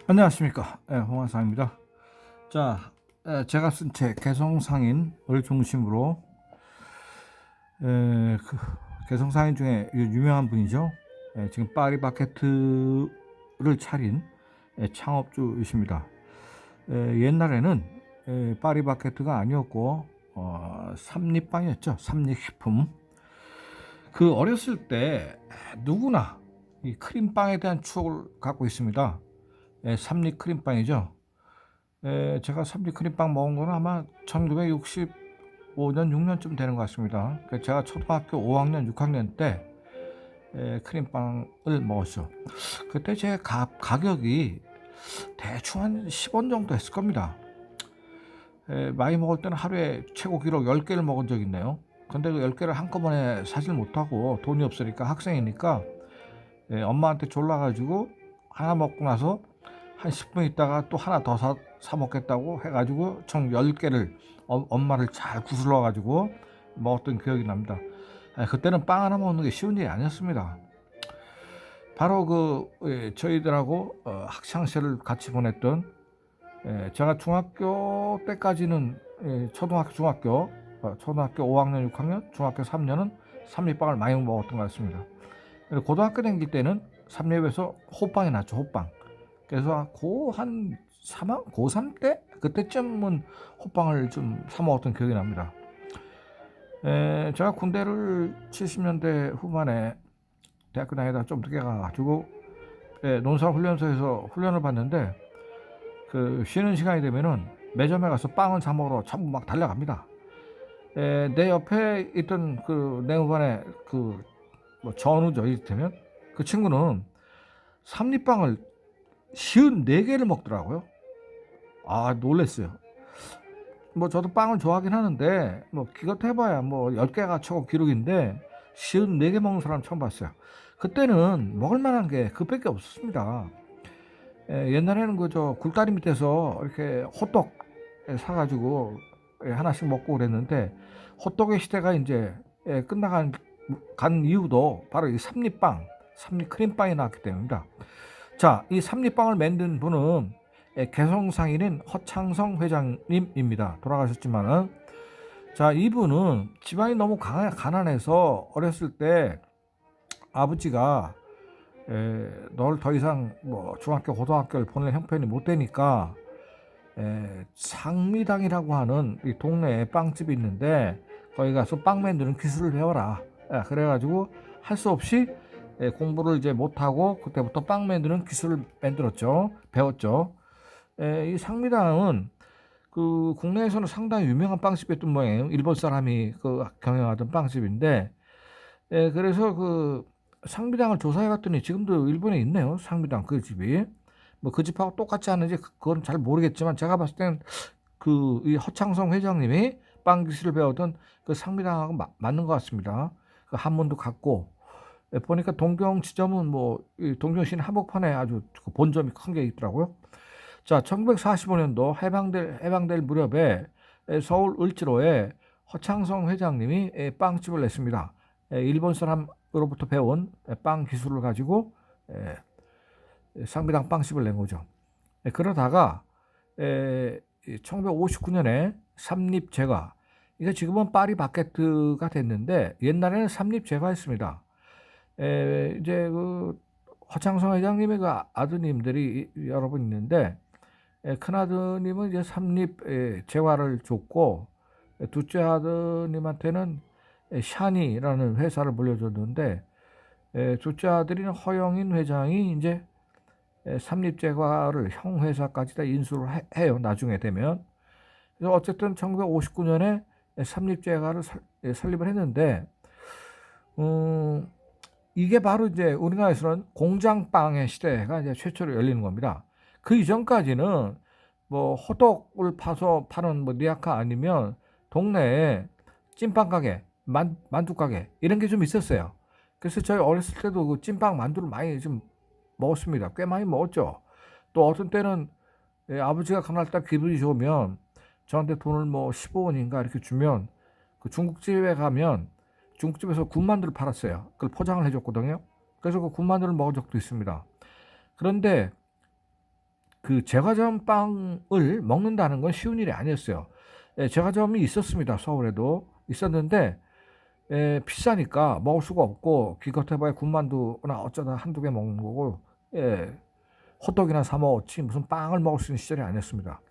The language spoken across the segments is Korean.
안녕하십니까. 홍한상입니다. 자, 제가 쓴 책 개성상인을 중심으로 개성상인 중에 유명한 분이죠. 지금 파리바게트를 차린 창업주이십니다. 옛날에는 파리바게트가 아니었고 삼립빵이었죠. 삼립식품. 그 어렸을 때 누구나 이 크림빵에 대한 추억을 갖고 있습니다. 삼립 크림빵이죠. 제가 삼립 크림빵 먹은 거는 아마 1965년, 6년쯤 되는 것 같습니다. 제가 초등학교 5학년, 6학년 때 크림빵을 먹었죠. 그때 제 가격이 대충 한 10원 정도 했을 겁니다. 많이 먹을 때는 하루에 최고 기록 10개를 먹은 적이 있네요. 근데 그 10개를 한꺼번에 사질 못하고 돈이 없으니까 학생이니까 엄마한테 졸라가지고 하나 먹고 나서 한 10분 있다가 또 하나 더 사 먹겠다고 해가지고 총 10개를 엄마를 잘 구슬러 가지고 먹었던 기억이 납니다. 그때는 빵 하나 먹는 게 쉬운 일이 아니었습니다. 바로 저희들하고 학창시절을 같이 보냈던 제가 중학교 때까지는 초등학교 5학년 6학년 중학교 3년은 삼립빵을 많이 먹었던 것 같습니다. 고등학교 다닐 때는 삼립에서 호빵이 났죠. 호빵. 그래서 한 고3 때 그때쯤은 호빵을 좀 사 먹었던 기억이 납니다. 제가 군대를 70년대 후반에 대학교 다니다 좀 늦게 가가지고 논산훈련소에서 훈련을 받는데 그 쉬는 시간이 되면은 매점에 가서 빵을 사 먹으러 전부 막 달려갑니다. 내 옆에 있던 내 후반에 뭐 전우죠 이를테면 그 친구는 삼립빵을 54개를 먹더라고요. 놀랬어요. 뭐 저도 빵을 좋아하긴 하는데 뭐 기껏 해봐야 뭐 10개가 최고 기록인데 54개 먹는 사람 처음 봤어요. 그때는 먹을 만한 게 그밖에 없었습니다. 옛날에는 저 굴다리 밑에서 이렇게 호떡 사가지고 하나씩 먹고 그랬는데 호떡의 시대가 이제 끝나간 이유도 바로 이 삼립 크림빵이 나왔기 때문입니다. 자, 이 삼립빵을 만든 분은 개성상인인 허창성 회장님입니다. 돌아가셨지만은 자, 이분은 집안이 너무 가난해서 어렸을 때 아버지가 널 더 이상 뭐 중학교 고등학교를 보낼 형편이 못 되니까 상미당이라고 하는 이 동네에 빵집이 있는데 거기 가서 빵 만드는 기술을 배워라. 그래가지고 할 수 없이 공부를 이제 못하고 그때부터 빵 만드는 기술을 배웠죠. 이 상미당은 국내에서는 상당히 유명한 빵집이었던 모양이에요. 일본 사람이 경영하던 빵집인데, 그래서 상미당을 조사해 봤더니 지금도 일본에 있네요. 상미당 그 집이. 뭐 그 집하고 똑같지 않은지 그건 잘 모르겠지만 제가 봤을 때는 이 허창성 회장님이 빵 기술을 배우던 그 상미당하고 맞는 것 같습니다. 그 한문도 같고 보니까 동경 지점은 이 동경시내 한복판에 아주 본점이 큰 게 있더라고요. 자, 1945년도 해방될 무렵에 서울 을지로에 허창성 회장님이 빵집을 냈습니다. 일본 사람으로부터 배운 빵 기술을 가지고 상미당 빵집을 낸 거죠. 그러다가 1959년에 삼립제과, 이게 지금은 파리바게뜨가 됐는데 옛날에는 삼립제과였습니다. 이제 허창성 회장님의 아드님들이 여러 분 있는데 큰 아드님은 이제 삼립 재화를 줬고 둘째 아드님한테는 샤니라는 회사를 물려줬는데 둘째 아들인 허영인 회장이 이제 삼립제과를 형 회사까지 다 인수를 해요. 나중에 되면. 그래서 어쨌든 1959년에 삼립제과를 설립을 했는데 이게 바로 이제 우리나라에서는 공장빵의 시대가 이제 최초로 열리는 겁니다. 그 이전까지는 뭐 호떡을 파서 파는 뭐 니아카 아니면 동네에 찐빵 가게, 만두 가게 이런 게 좀 있었어요. 그래서 저희 어렸을 때도 그 찐빵 만두를 많이 좀 먹었습니다. 꽤 많이 먹었죠. 또 어떤 때는 아버지가 그날따라 기분이 좋으면 저한테 돈을 뭐 15원인가 이렇게 주면 그 중국집에 가면 중국집에서 군만두를 팔았어요. 그걸 포장을 해줬거든요. 그래서 그 군만두를 먹은 적도 있습니다. 그런데 그 제과점 빵을 먹는다는 건 쉬운 일이 아니었어요. 제과점이 있었습니다. 서울에도 있었는데 비싸니까 먹을 수가 없고 기껏해봐야 군만두나 어쩌다 한두 개 먹는 거고 호떡이나 사 먹었지 무슨 빵을 먹을 수 있는 시절이 아니었습니다.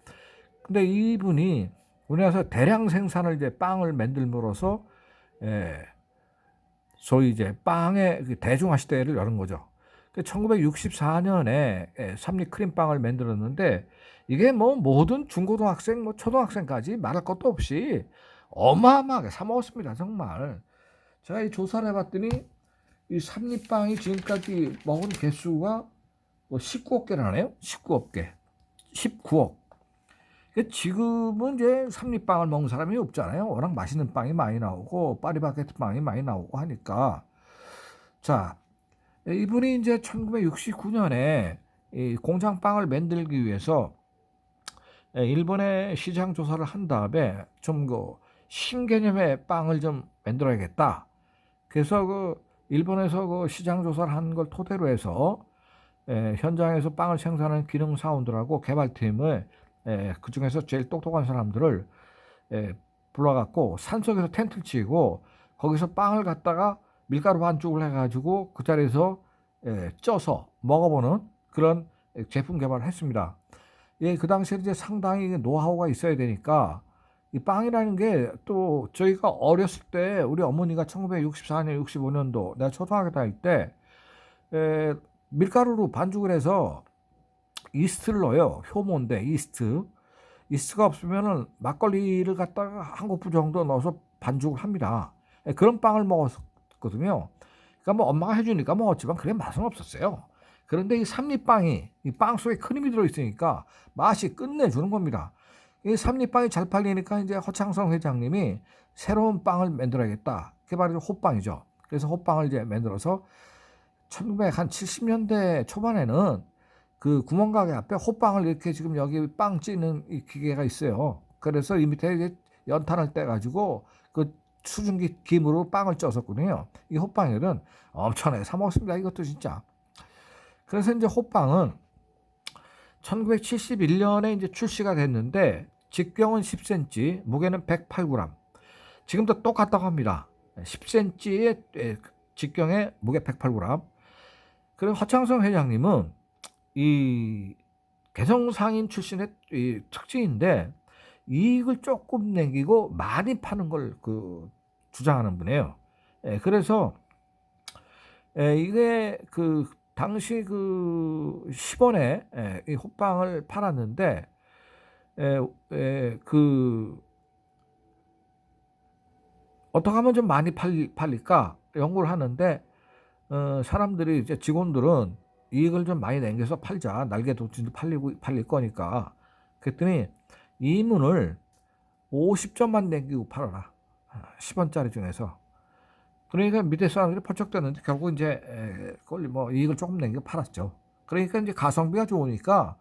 근데 이분이 우리나라에서 대량 생산을 이제 빵을 만들므로써 소위 이제 빵의 대중화 시대를 여는 거죠. 1964년에 삼립 크림빵을 만들었는데 이게 뭐 모든 중고등학생, 뭐 초등학생까지 말할 것도 없이 어마어마하게 사 먹었습니다. 정말. 제가 이 조사를 해봤더니 이 삼립빵이 지금까지 먹은 개수가 뭐 19억 개라네요. 19억 개. 19억. 지금은 이제 삼립빵을 먹는 사람이 없잖아요. 워낙 맛있는 빵이 많이 나오고 파리바게트 빵이 많이 나오고 하니까. 자, 이분이 이제 1969년에 이 공장빵을 만들기 위해서 일본에 시장 조사를 한 다음에 좀 그 신개념의 빵을 좀 만들어야겠다. 그래서 그 일본에서 그 시장 조사를 한 걸 토대로 해서 현장에서 빵을 생산하는 기능 사원들하고 개발팀을 그 중에서 제일 똑똑한 사람들을 불러갖고 산속에서 텐트를 치고 거기서 빵을 갖다가 밀가루 반죽을 해가지고 그 자리에서 쪄서 먹어보는 그런 제품 개발을 했습니다. 그 당시에 이제 상당히 노하우가 있어야 되니까 이 빵이라는 게 또 저희가 어렸을 때 우리 어머니가 1964년, 65년도 내가 초등학교 다닐 때 밀가루로 반죽을 해서 이스트를 넣어요. 효모인데 이스트가 없으면은 막걸리를 갖다가 한 코프 정도 넣어서 반죽을 합니다. 그런 빵을 먹었거든요. 그러니까 뭐 엄마가 해주니까 먹었지만 그래 맛은 없었어요. 그런데 이 삼립빵이 이 빵 속에 크림이 들어있으니까 맛이 끝내주는 겁니다. 이 삼립빵이 잘 팔리니까 이제 허창성 회장님이 새로운 빵을 만들어야겠다. 그게 바로 호빵이죠. 그래서 호빵을 이제 만들어서 1970년대 초반에는 그 구멍가게 앞에 호빵을 이렇게 지금 여기 빵 찌는 이 기계가 있어요. 그래서 이 밑에 이제 연탄을 떼가지고 그 수증기 김으로 빵을 쪄었거든요. 이 호빵들은 엄청나게 사 먹었습니다. 이것도 진짜. 그래서 이제 호빵은 1971년에 이제 출시가 됐는데 직경은 10cm, 무게는 108g. 지금도 똑같다고 합니다. 10cm의 직경에 무게 108g. 그리고 허창성 회장님은 이 개성상인 출신의 이 특징인데 이익을 조금 남기고 많이 파는 걸 그 주장하는 분이에요. 그래서 이게 그 당시 그 10원에 이 호빵을 팔았는데 그 어떻게 하면 좀 많이 팔릴까 연구를 하는데 사람들이 이제 직원들은 이익을 좀 많이 남겨서 팔자. 날개도 팔릴 거니까. 그랬더니 이문을 50점만 남기고 팔아라. 10원짜리 중에서. 그러니까 밑에 사람들이 펄쩍대는데 결국 이제 그걸 뭐 이익을 조금 남기고 팔았죠. 그러니까 이제 가성비가 좋으니까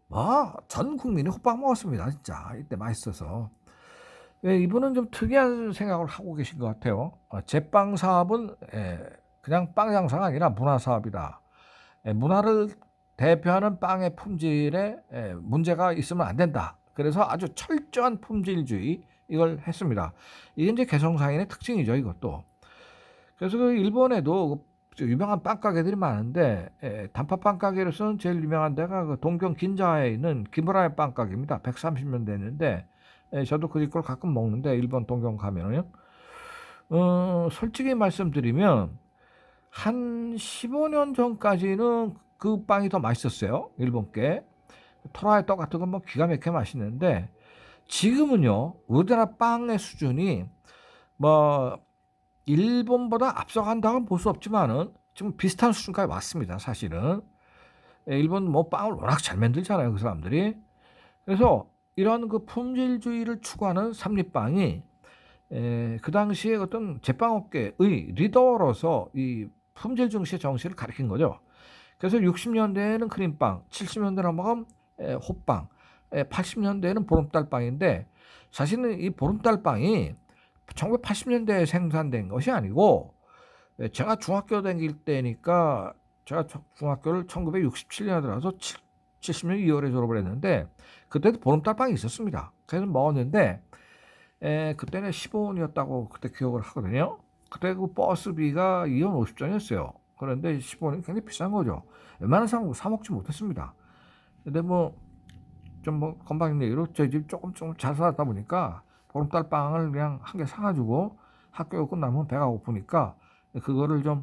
뭐 전 국민이 호빵 먹었습니다. 진짜 이때 맛있어서. 이분은 좀 특이한 생각을 하고 계신 것 같아요. 제빵 사업은 그냥 빵 장사가 아니라 문화 사업이다. 문화를 대표하는 빵의 품질에 문제가 있으면 안 된다. 그래서 아주 철저한 품질주의 이걸 했습니다. 이게 이제 개성상인의 특징이죠, 이것도. 그래서 그 일본에도 유명한 빵 가게들이 많은데 단팥빵 가게로서는 제일 유명한 데가 그 동경 긴자에 있는 기무라의 빵 가게입니다. 130년 됐는데 저도 그 집 걸 가끔 먹는데 일본 동경 가면은요. 솔직히 말씀드리면 한 15년 전까지는 그 빵이 더 맛있었어요. 일본 게. 토라의 떡 같은 건 뭐 기가 막히게 맛있는데 지금은요. 우리나라 빵의 수준이 뭐 일본보다 앞서간다고는 볼 수 없지만은 지금 비슷한 수준까지 왔습니다. 사실은. 일본 뭐 빵을 워낙 잘 만들잖아요. 그 사람들이. 그래서 이런 그 품질주의를 추구하는 삼립빵이 그 당시에 어떤 제빵업계의 리더로서 이 품질 중시의 정신을 가리킨 거죠. 그래서 60년대에는 크림빵, 70년대 넘어가면 호빵, 80년대에는 보름달빵인데 사실은 이 보름달빵이 1980년대에 생산된 것이 아니고 제가 중학교 다닐 때니까 제가 중학교를 1967년에 들어서 70년 2월에 졸업을 했는데 그때도 보름달빵이 있었습니다. 그래서 먹었는데 그때는 15원이었다고 그때 기억을 하거든요. 그때 그 버스비가 2원 50전이었어요. 그런데 15원이 굉장히 비싼 거죠. 웬만한 사람 사 먹지 못했습니다. 근데 뭐 좀 뭐 건방진내기로 저희 집 조금 잘 살았다 보니까 보름달빵을 그냥 한 개 사가지고 학교 끝나면 배가 고프니까 그거를 좀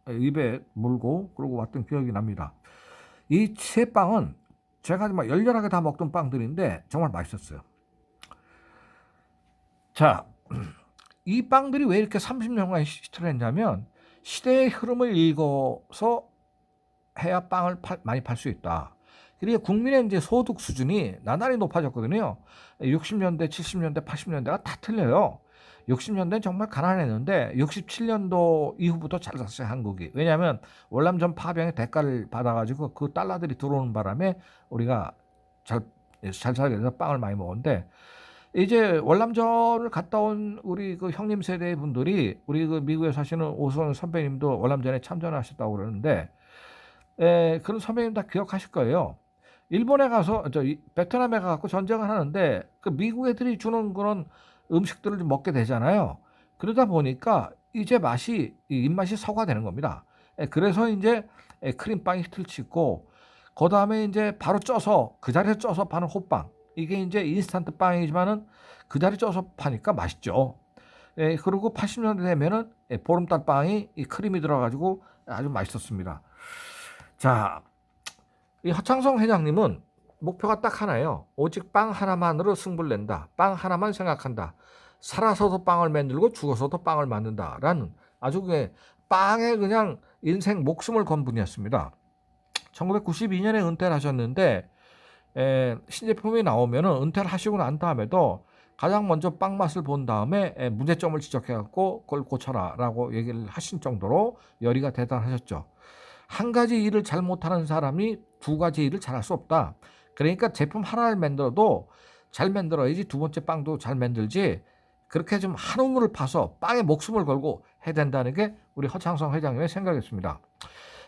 입에 물고 그러고 왔던 기억이 납니다. 이 세 빵은 제가 막 열렬하게 다 먹던 빵들인데 정말 맛있었어요. 자, 이 빵들이 왜 이렇게 30년간 히트를 했냐면 시대의 흐름을 읽어서 해야 빵을 많이 팔 수 있다. 그리고 국민의 이제 소득 수준이 나날이 높아졌거든요. 60년대, 70년대, 80년대가 다 틀려요. 60년대는 정말 가난했는데 67년도 이후부터 잘 샀어요, 한국이. 왜냐하면 월남전 파병의 대가를 받아가지고 그 달러들이 들어오는 바람에 우리가 잘 살게 돼서 빵을 많이 먹었는데 이제 월남전을 갔다 온 우리 그 형님 세대 분들이 우리 그 미국에 사시는 오수원 선배님도 월남전에 참전하셨다고 그러는데 그런 선배님 다 기억하실 거예요. 일본에 가서 베트남에 가서 전쟁을 하는데 그 미국 애들이 주는 그런 음식들을 좀 먹게 되잖아요. 그러다 보니까 이제 입맛이 서가되는 겁니다. 그래서 이제 크림빵이 히트를 치고 그 다음에 이제 바로 쪄서 그 자리에서 쪄서 파는 호빵 이게 이제 인스턴트 빵이지만은 그 자리에 쪄서 파니까 맛있죠. 그리고 80년대 되면은 보름달 빵이 이 크림이 들어가지고 아주 맛있었습니다. 자, 이 허창성 회장님은 목표가 딱 하나예요. 오직 빵 하나만으로 승부를 낸다. 빵 하나만 생각한다. 살아서도 빵을 만들고 죽어서도 빵을 만든다라는 아주 빵에 그냥 인생 목숨을 건 분이었습니다. 1992년에 은퇴를 하셨는데 신제품이 나오면은 은퇴를 하시고 난 다음에도 가장 먼저 빵 맛을 본 다음에 문제점을 지적해갖고 그걸 고쳐라라고 얘기를 하신 정도로 열의가 대단하셨죠. 한 가지 일을 잘 못하는 사람이 두 가지 일을 잘할 수 없다. 그러니까 제품 하나를 만들어도 잘 만들어야지 두 번째 빵도 잘 만들지 그렇게 좀 한 우물을 파서 빵에 목숨을 걸고 해야 된다는 게 우리 허창성 회장님의 생각이었습니다.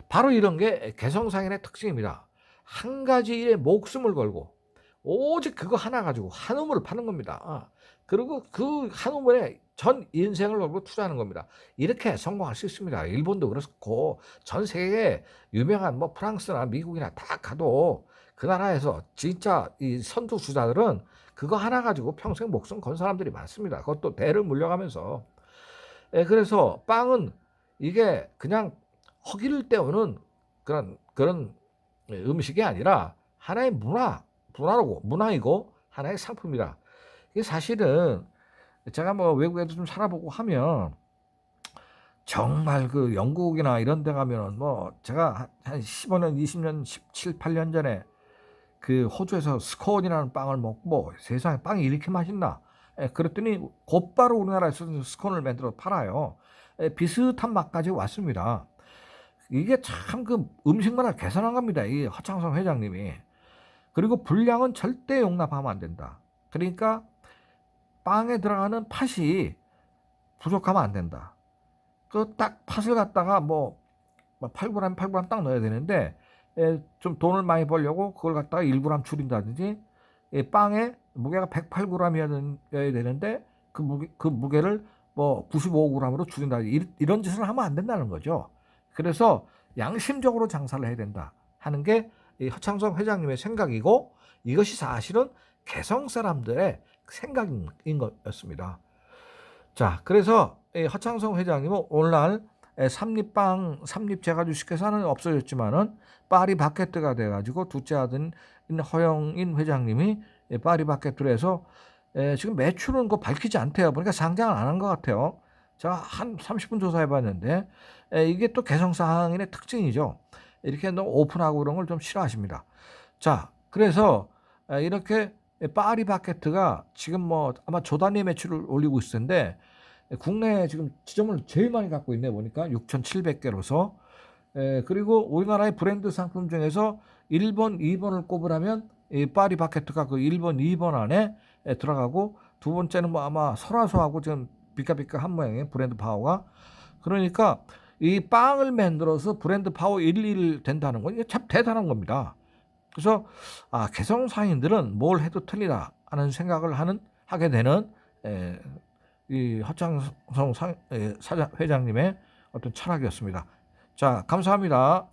바로 이런 게 개성상인의 특징입니다. 한 가지 일에 목숨을 걸고 오직 그거 하나 가지고 한 우물을 파는 겁니다. 그리고 그 한 우물에 전 인생을 걸고 투자하는 겁니다. 이렇게 성공할 수 있습니다. 일본도 그렇고 전 세계에 유명한 뭐 프랑스나 미국이나 다 가도 그 나라에서 진짜 이 선두주자들은 그거 하나 가지고 평생 목숨 건 사람들이 많습니다. 그것도 대를 물려가면서. 그래서 빵은 이게 그냥 허기를 때우는 그런 음식이 아니라 하나의 문화이고 하나의 상품이다. 이게 사실은 제가 뭐 외국에도 좀 살아보고 하면 정말 그 영국이나 이런 데 가면은 뭐 제가 한 15년, 20년, 17, 8년 전에 그 호주에서 스콘이라는 빵을 먹고 세상에 빵이 이렇게 맛있나? 그랬더니 곧바로 우리나라에서 스콘을 만들어 팔아요. 비슷한 맛까지 왔습니다. 이게 참 그 음식만을 개선한 겁니다. 이 허창성 회장님이. 그리고 분량은 절대 용납하면 안 된다. 그러니까 빵에 들어가는 팥이 부족하면 안 된다. 그 딱 팥을 갖다가 뭐 8g, 8g 딱 넣어야 되는데 좀 돈을 많이 벌려고 그걸 갖다가 1g 줄인다든지 빵에 무게가 108g이어야 되는데 그 무게를 뭐 95g으로 줄인다든지 이런 짓을 하면 안 된다는 거죠. 그래서 양심적으로 장사를 해야 된다 하는 게 허창성 회장님의 생각이고 이것이 사실은 개성 사람들의 생각인 거였습니다. 자, 그래서 허창성 회장님은 오늘날 삼립 제과주식회사는 없어졌지만은 파리바게뜨가 돼가지고 둘째 아들인 허영인 회장님이 파리바게뜨로 해서 지금 매출은 밝히지 않대요. 보니까 상장을 안 한 것 같아요. 제가 한 30분 조사해봤는데 이게 또 개성상인의 특징이죠. 이렇게 너무 오픈하고 그런 걸 좀 싫어하십니다. 자, 그래서 이렇게 파리바게뜨가 지금 뭐 아마 조 단위 매출을 올리고 있을 텐데 국내에 지금 지점을 제일 많이 갖고 있네 보니까 6,700개로서 그리고 우리나라의 브랜드 상품 중에서 1번, 2번을 꼽으라면 이 파리바게뜨가 그 1번, 2번 안에 들어가고 두 번째는 뭐 아마 설화소하고 지금 비까비까한 모양이에요. 브랜드 파워가. 그러니까 이 빵을 만들어서 브랜드 파워 1, 2를 된다는 건 이게 참 대단한 겁니다. 그래서 개성 상인들은 뭘 해도 틀리다 하는 생각을 하게 되는 이 허창성 회장님의 어떤 철학이었습니다. 자, 감사합니다.